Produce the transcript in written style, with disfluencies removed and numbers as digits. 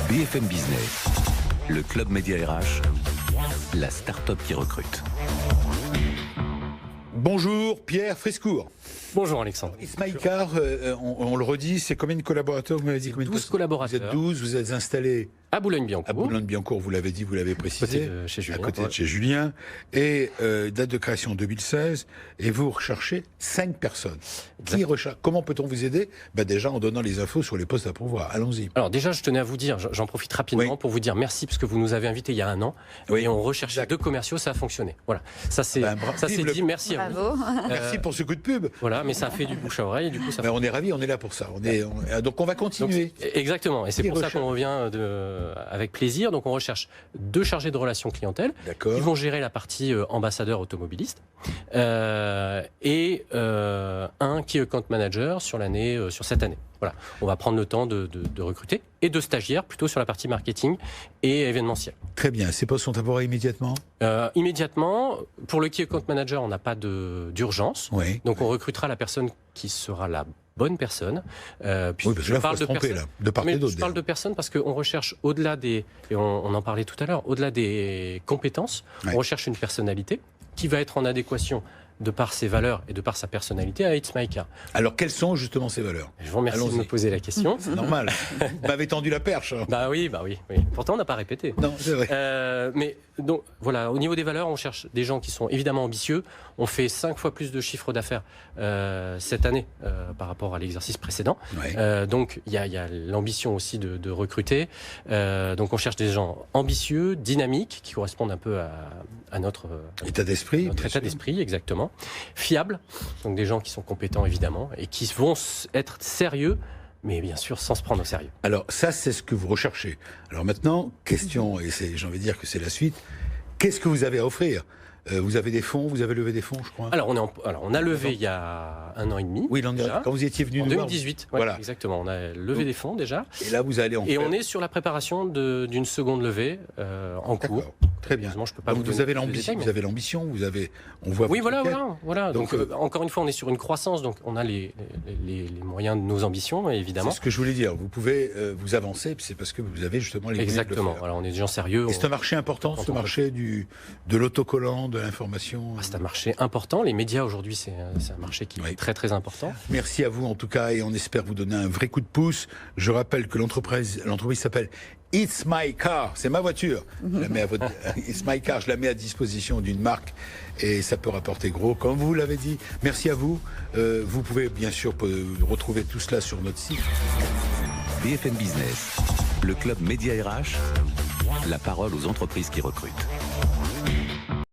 BFM Business, le club Média RH, la start-up qui recrute. Bonjour Pierre Frescourt. Bonjour Alexandre. It's My Car, on le redit, c'est combien de collaborateurs? Vous m'avez dit combien 12 collaborateurs. Vous êtes 12, vous êtes installés à Boulogne-Billancourt. À Boulogne-Billancourt, vous l'avez dit, vous l'avez précisé. Chez Julien. À côté de chez Julien. Et date de création 2016. Et vous recherchez 5 personnes. Comment peut-on vous aider? Déjà en donnant les infos sur les postes à pourvoir. Allons-y. Alors déjà, je tenais à vous dire, j'en profite rapidement pour vous dire merci parce que vous nous avez invités il y a un an. Et on recherchait 2 commerciaux, ça a fonctionné. Voilà. Ça c'est dit, merci à vous. Merci pour ce coup de pub. Voilà, mais ça a fait du bouche à oreille et du coup ça. On est ravis, on est là pour ça. Donc on va continuer. Exactement. Et c'est pour ça qu'on revient avec plaisir. Donc on recherche 2 chargés de relations clientèle qui vont gérer la partie ambassadeur automobiliste et un key account manager sur cette année. Voilà, on va prendre le temps de recruter et 2 stagiaires plutôt sur la partie marketing et événementiel. Très bien. Ces postes sont à pourvoir immédiatement? Immédiatement. Pour le key account manager, on n'a pas d'urgence. Donc on recrutera la personne qui sera la bonne personne. Parce que là, il faut se tromper, de part et d'autre. Je parle de personnes parce qu'on recherche au-delà des... Et on en parlait tout à l'heure, au-delà des compétences, on recherche une personnalité qui va être en adéquation de par ses valeurs et de par sa personnalité à It's My Car. Alors, quelles sont justement ces valeurs? Je vous remercie de me poser la question. C'est normal. Vous m'avez tendu la perche. Bah oui. Pourtant, on n'a pas répété. Non, c'est vrai. Mais donc, voilà, au niveau des valeurs, on cherche des gens qui sont évidemment ambitieux. On fait 5 fois plus de chiffre d'affaires cette année par rapport à l'exercice précédent. Donc, il y a l'ambition aussi de recruter. Donc, on cherche des gens ambitieux, dynamiques, qui correspondent un peu à notre état d'esprit. Notre état d'esprit, exactement. Fiables, donc des gens qui sont compétents évidemment et qui vont être sérieux, mais bien sûr sans se prendre au sérieux. Alors ça, c'est ce que vous recherchez. Alors maintenant, question, et j'ai envie de dire que c'est la suite, qu'est-ce que vous avez à offrir? Vous avez des fonds, vous avez levé des fonds, je crois. Alors on a levé il y a 1 an et demi. Oui, quand vous étiez venu en nous 2018. Voilà, exactement. On a levé des fonds déjà. Et là, vous allez en faire. Et on est sur la préparation d'une seconde levée en cours. Très bien. Je peux pas vous avez l'ambition, on voit. Oui, voilà. Donc encore une fois, on est sur une croissance, donc on a les moyens de nos ambitions, évidemment. C'est ce que je voulais dire. Vous pouvez vous avancer, c'est parce que vous avez justement les moyens de le faire. Voilà, on est des gens sérieux. Et c'est un marché important, ce marché de l'autocollant, de l'information. C'est un marché important. Les médias aujourd'hui, c'est un marché qui est très très important. Merci à vous en tout cas, et on espère vous donner un vrai coup de pouce. Je rappelle que l'entreprise s'appelle It's My Car, c'est ma voiture. Je la mets It's My Car, je la mets à disposition d'une marque et ça peut rapporter gros, comme vous l'avez dit. Merci à vous. Vous pouvez bien sûr retrouver tout cela sur notre site. BFM Business, le club Média RH, la parole aux entreprises qui recrutent.